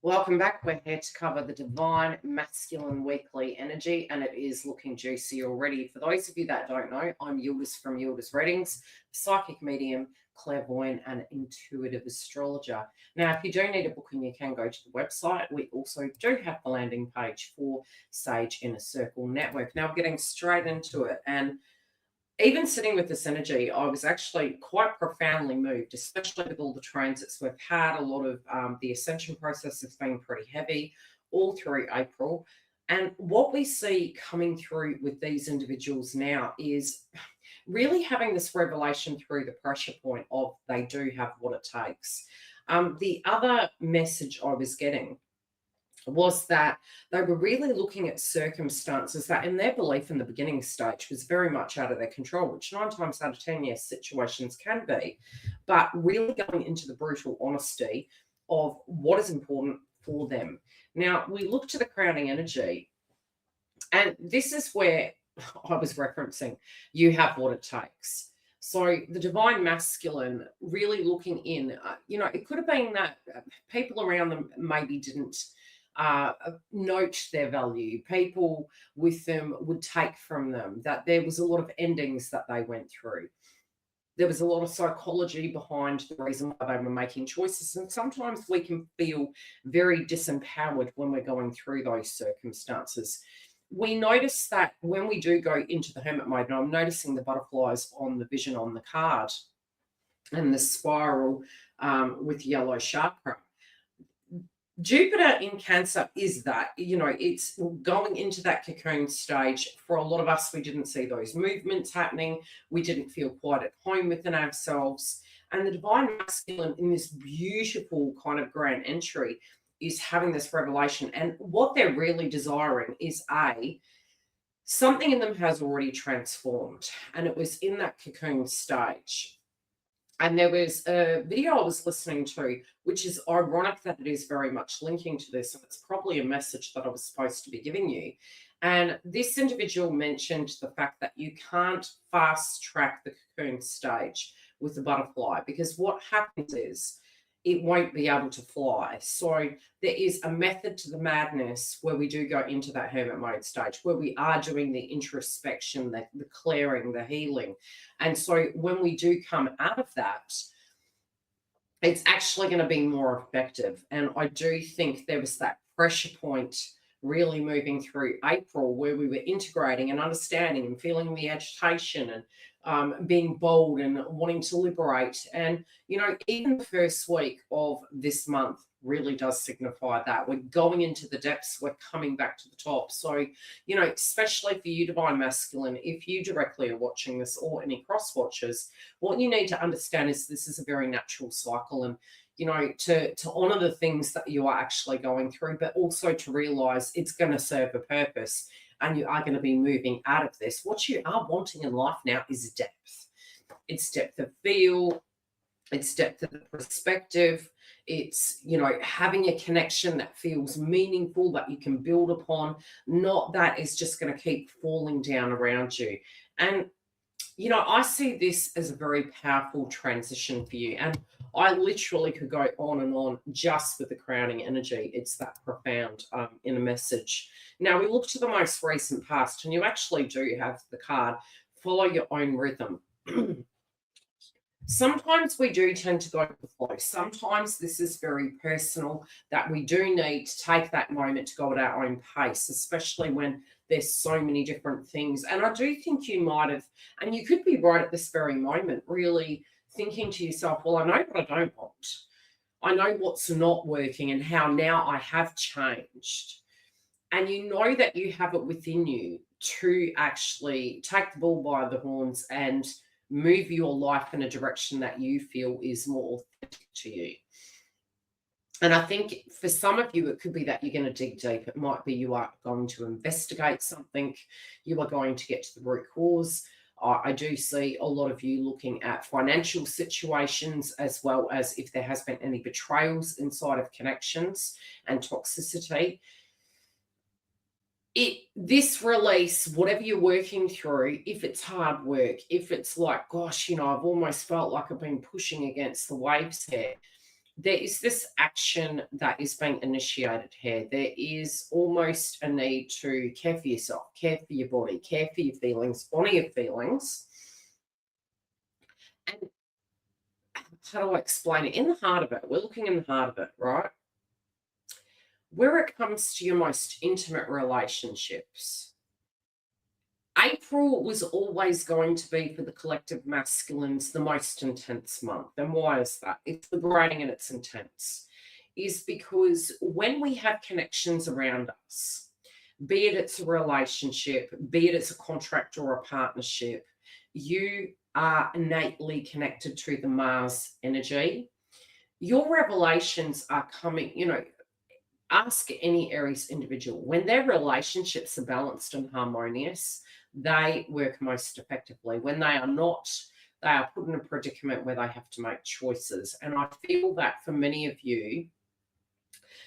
Welcome back. We're here to cover the Divine Masculine Weekly Energy, and it is looking juicy already. For those of you that don't know, I'm Yildiz from Yildiz Readings, psychic medium, clairvoyant, and intuitive astrologer. Now, if you do need a booking, you can go to the website. We also do have the landing page for Sage Inner Circle Network. Now, getting straight into it, and even sitting with this energy, I was actually quite profoundly moved, especially with all the transits we've had. A lot of the ascension process has been pretty heavy all through April. And what we see coming through with these individuals now is really having this revelation through the pressure point of they do have what it takes. The other message I was getting was that they were really looking at circumstances that, in their belief in the beginning stage, was very much out of their control, which 9 times out of 10, yes, situations can be, but really going into the brutal honesty of what is important for them. Now, we look to the crowning energy, and this is where I was referencing you have what it takes. So the divine masculine really looking in, it could have been that people around them maybe didn't note their value. People with them would take from them, that there was a lot of endings that they went through. There was a lot of psychology behind the reason why they were making choices. And sometimes we can feel very disempowered when we're going through those circumstances. We notice that when we do go into the hermit mode, and I'm noticing the butterflies on the vision on the card and the spiral with yellow chakra. Jupiter in Cancer is that, it's going into that cocoon stage. For a lot of us, we didn't see those movements happening. We didn't feel quite at home within ourselves. And the divine masculine in this beautiful kind of grand entry is having this revelation. And what they're really desiring is something in them has already transformed. And it was in that cocoon stage. And there was a video I was listening to, which is ironic that it is very much linking to this. And it's probably a message that I was supposed to be giving you. And this individual mentioned the fact that you can't fast track the cocoon stage with the butterfly, because what happens is it won't be able to fly. So there is a method to the madness where we do go into that hermit mode stage, where we are doing the introspection, the clearing, the healing. And so when we do come out of that, it's actually going to be more effective. And I do think there was that pressure point really moving through April, where we were integrating and understanding and feeling the agitation and being bold and wanting to liberate. And, even the first week of this month really does signify that. We're going into the depths, we're coming back to the top. So, especially for you, divine masculine, if you directly are watching this or any cross watchers, what you need to understand is this is a very natural cycle. And to honor the things that you are actually going through, but also to realize it's going to serve a purpose and you are going to be moving out of this. What you are wanting in life now is depth. It's depth of feel, it's depth of perspective. It's, having a connection that feels meaningful, that you can build upon, not that is just going to keep falling down around you. And I see this as a very powerful transition for you. And I literally could go on and on just with the crowning energy. It's that profound in a message. Now, we look to the most recent past, and you actually do have the card, follow your own rhythm. Sometimes we do tend to go with the flow. Sometimes this is very personal, that we do need to take that moment to go at our own pace, especially when there's so many different things. And I do think you might have, and you could be right at this very moment, really thinking to yourself, well, I know what I don't want. I know what's not working and how now I have changed. And you know that you have it within you to actually take the bull by the horns and move your life in a direction that you feel is more authentic to you. And I think for some of you, it could be that you're going to dig deep. It might be you are going to investigate something. You are going to get to the root cause. I do see a lot of you looking at financial situations, as well as if there has been any betrayals inside of connections and toxicity. This release, whatever you're working through, if it's hard work, if it's like, gosh, I've almost felt like I've been pushing against the waves here, there is this action that is being initiated here. There is almost a need to care for yourself, care for your body, care for your feelings, honor your feelings. And how do I explain it? In the heart of it, we're looking in the heart of it, right? Where it comes to your most intimate relationships, April was always going to be for the collective masculines the most intense month. And why is that? It's liberating and it's intense. Is because when we have connections around us, be it it's a relationship, be it it's a contract or a partnership, you are innately connected to the Mars energy. Your revelations are coming, ask any Aries individual, when their relationships are balanced and harmonious, they work most effectively. When they are not, they are put in a predicament where they have to make choices. And I feel that for many of you,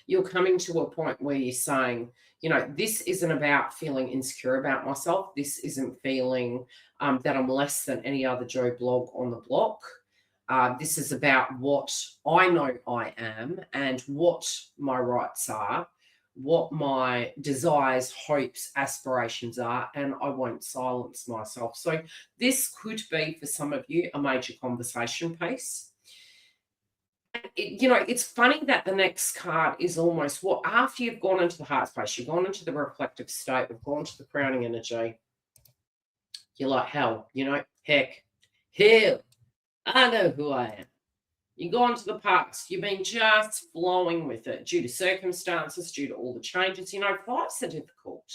you're coming to a point where you're saying, this isn't about feeling insecure about myself. This isn't feeling that I'm less than any other Joe blog on the block. This is about what I know I am and what my rights are, what my desires, hopes, aspirations are, and I won't silence myself. So this could be, for some of you, a major conversation piece. It's funny that the next card is almost after you've gone into the heart space, you've gone into the reflective state, we've gone to the crowning energy. You're like, hell, heck, I know who I am. You go into the past, you've been just flowing with it due to circumstances, due to all the changes. Fives are difficult.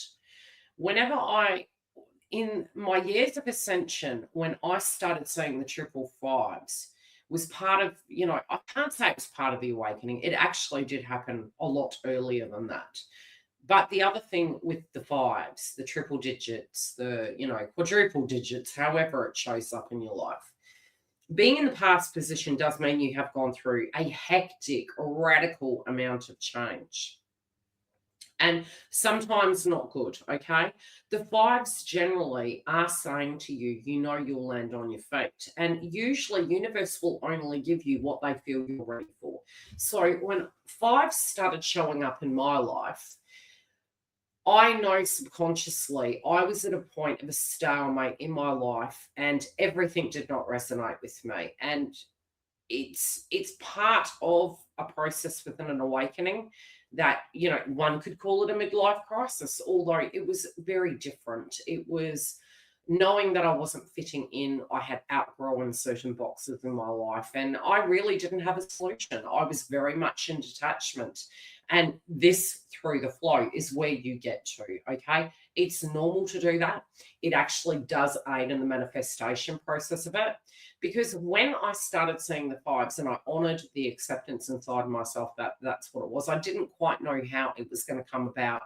In my years of ascension, when I started seeing the triple fives, was part of, I can't say it was part of the awakening. It actually did happen a lot earlier than that. But the other thing with the fives, the triple digits, the, quadruple digits, however it shows up in your life, being in the past position does mean you have gone through a hectic, radical amount of change. And sometimes not good, okay? The fives generally are saying to you, you'll land on your feet. And usually universe will only give you what they feel you're ready for. So when fives started showing up in my life, I know subconsciously I was at a point of a stalemate in my life and everything did not resonate with me. And it's part of a process within an awakening that, one could call it a midlife crisis, although it was very different. It was knowing that I wasn't fitting in. I had outgrown certain boxes in my life and I really didn't have a solution. I was very much in detachment. And this, through the flow, is where you get to, okay? It's normal to do that. It actually does aid in the manifestation process of it. Because when I started seeing the fives and I honored the acceptance inside myself that that's what it was, I didn't quite know how it was going to come about.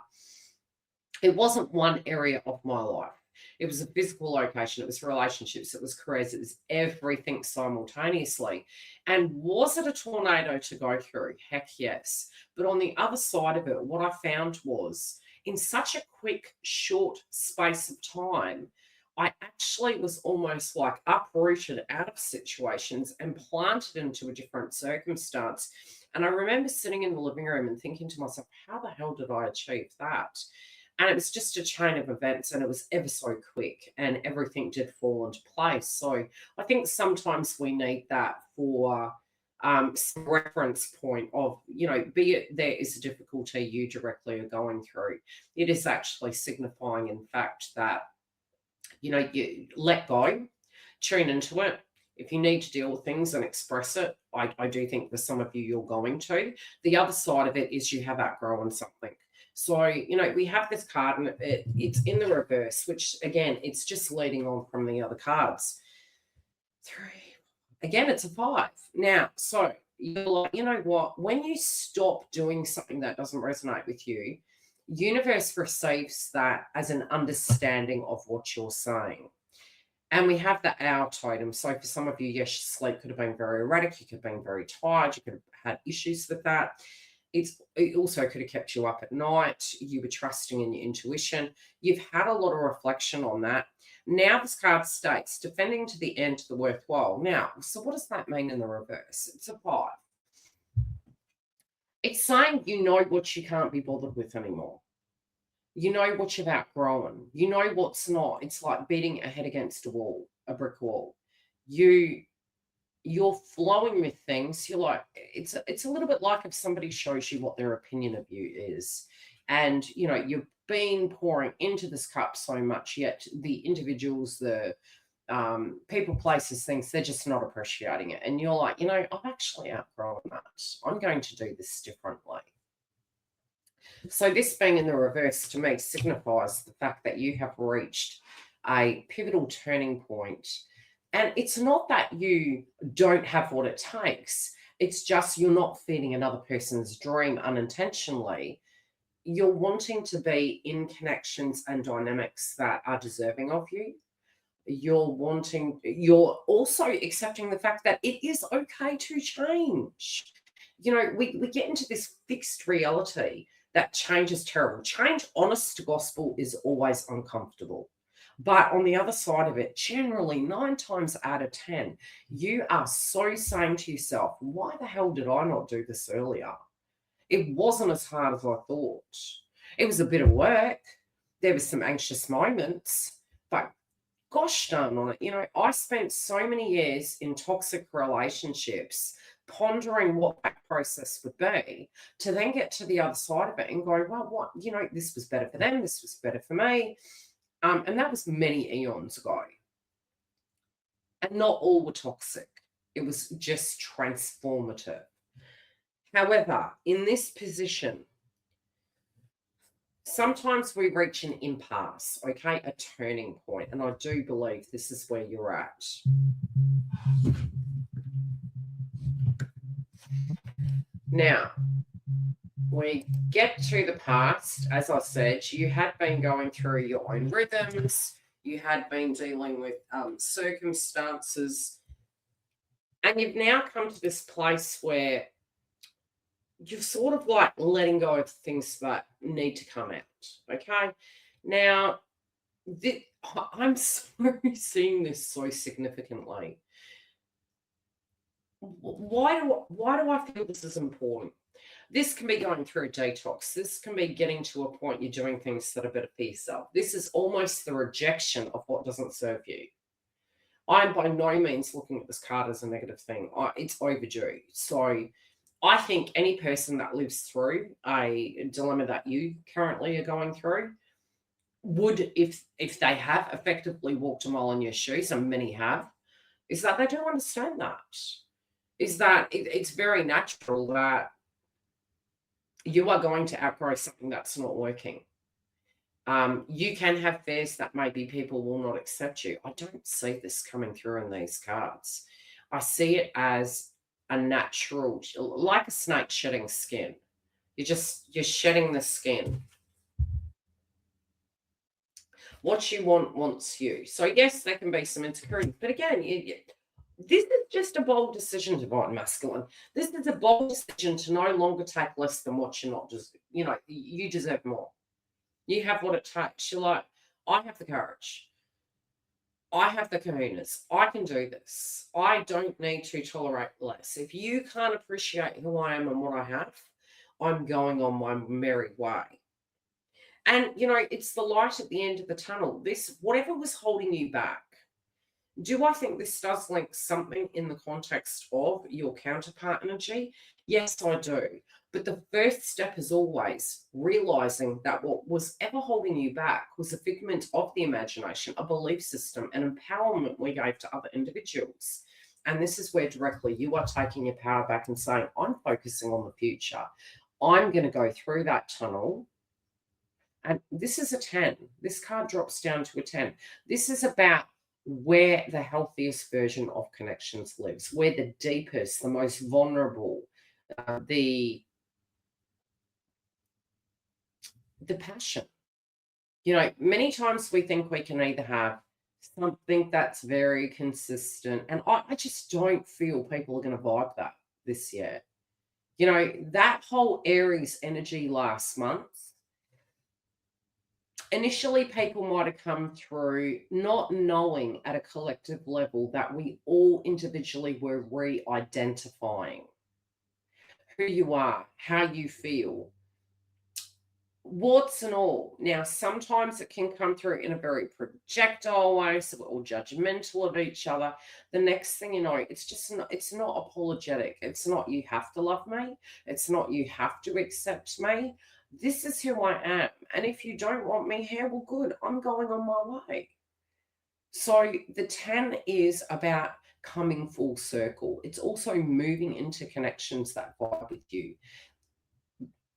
It wasn't one area of my life. It was a physical location. It was relationships. It was careers. It was everything simultaneously. And was it a tornado to go through? Heck yes. But on the other side of it, what I found was in such a quick, short space of time, I actually was almost like uprooted out of situations and planted into a different circumstance. And I remember sitting in the living room and thinking to myself, how the hell did I achieve that? And it was just a chain of events and it was ever so quick and everything did fall into place. So I think sometimes we need that for some reference point of, be it there is a difficulty you directly are going through. It is actually signifying, in fact, that, you let go, tune into it. If you need to deal with things and express it, I do think for some of you, you're going to. The other side of it is you have outgrown something. So, we have this card and it's in the reverse, which again, it's just leading on from the other cards. 3. Again, it's a 5. Now, so you're like, you know what? When you stop doing something that doesn't resonate with you, universe receives that as an understanding of what you're saying. And we have the hour totem. So for some of you, yes, sleep could have been very erratic. You could have been very tired. You could have had issues with that. It also could have kept you up at night. You were trusting in your intuition. You've had a lot of reflection on that. Now this card states, defending to the end, the worthwhile. Now, so what does that mean in the reverse? It's a 5. It's saying you know what you can't be bothered with anymore. You know what you've outgrown. You know what's not. It's like beating a head against a wall, a brick wall. You you're flowing with things. You're like, it's a little bit like if somebody shows you what their opinion of you is, and you've been pouring into this cup so much, yet the individuals, the people, places, things, they're just not appreciating it. And you're like, I've actually outgrown that. I'm going to do this differently. So this being in the reverse to me signifies the fact that you have reached a pivotal turning point. And it's not that you don't have what it takes. It's just you're not feeding another person's dream unintentionally. You're wanting to be in connections and dynamics that are deserving of you. You're also accepting the fact that it is okay to change. We get into this fixed reality that change is terrible. Change, honest to gospel, is always uncomfortable. But on the other side of it, generally 9 times out of 10, you are so saying to yourself, why the hell did I not do this earlier? It wasn't as hard as I thought. It was a bit of work. There were some anxious moments, but gosh darn on it. I spent so many years in toxic relationships pondering what that process would be, to then get to the other side of it and go, well, what, this was better for them, this was better for me. And that was many eons ago. And not all were toxic. It was just transformative. However, in this position, sometimes we reach an impasse, okay, a turning point, and I do believe this is where you're at. Now, we get to the past. As I said, you had been going through your own rhythms, you had been dealing with circumstances, and you've now come to this place where you're sort of like letting go of things that need to come out. Okay. Now, I'm sorry seeing this so significantly. Why do I feel this is important? This can be going through a detox. This can be getting to a point you're doing things that are better for yourself. This is almost the rejection of what doesn't serve you. I'm by no means looking at this card as a negative thing. It's overdue. So I think any person that lives through a dilemma that you currently are going through would, if they have effectively walked a mile in your shoes, and many have, is that they do understand that. Is that it's very natural that you are going to outgrow something that's not working. You can have fears that maybe people will not accept you. I don't see this coming through in these cards. I see it as a natural, like a snake shedding skin. You're shedding the skin. What you want wants you. So yes, there can be some insecurity, but again, this is just a bold decision, divine masculine. This is a bold decision to no longer take less than what you're not just. You deserve more. You have what it takes. You're like, I have the courage. I have the kahunas. I can do this. I don't need to tolerate less. If you can't appreciate who I am and what I have, I'm going on my merry way. And, it's the light at the end of the tunnel. This, whatever was holding you back, do I think this does link something in the context of your counterpart energy? Yes, I do. But the first step is always realizing that what was ever holding you back was a figment of the imagination, a belief system, an empowerment we gave to other individuals. And this is where directly you are taking your power back and saying, I'm focusing on the future. I'm going to go through that tunnel. And this is a 10. This card drops down to a 10. This is about where the healthiest version of connections lives, where the deepest, the most vulnerable, the passion. Many times we think we can either have something that's very consistent, and I just don't feel people are going to vibe that this year. That whole Aries energy last month, initially people might have come through not knowing at a collective level that we all individually were re-identifying who you are, how you feel, warts and all. Now, sometimes it can come through in a very projectile way, so we're all judgmental of each other. The next thing you know, it's not apologetic. It's not you have to love me. It's not you have to accept me. This is who I am. And if you don't want me here, well, good. I'm going on my way. So the 10 is about coming full circle. It's also moving into connections that vibe with you.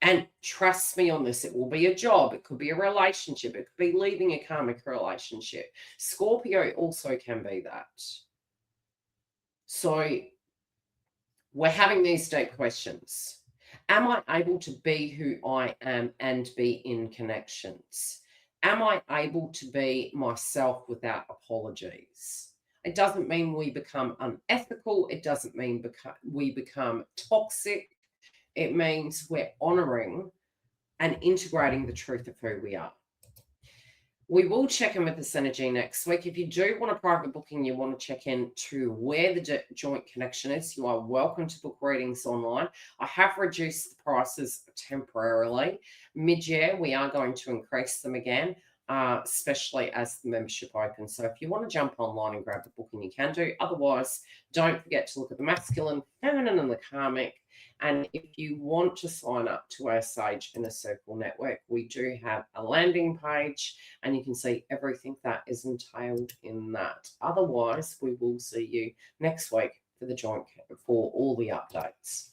And trust me on this, it will be a job, it could be a relationship, it could be leaving a karmic relationship. Scorpio also can be that. So we're having these deep questions. Am I able to be who I am and be in connections? Am I able to be myself without apologies? It doesn't mean we become unethical. It doesn't mean we become toxic. It means we're honoring and integrating the truth of who we are. We will check in with this energy next week. If you do want a private booking, you want to check in to where the joint connection is, you are welcome to book readings online. I have reduced the prices temporarily. Mid-year, we are going to increase them again, especially as the membership opens. So if you want to jump online and grab the booking, you can do. Otherwise, don't forget to look at the masculine, feminine, and the karmic. And if you want to sign up to our Sage Inner Circle network, we do have a landing page and you can see everything that is entailed in that. Otherwise, we will see you next week for the joint for all the updates.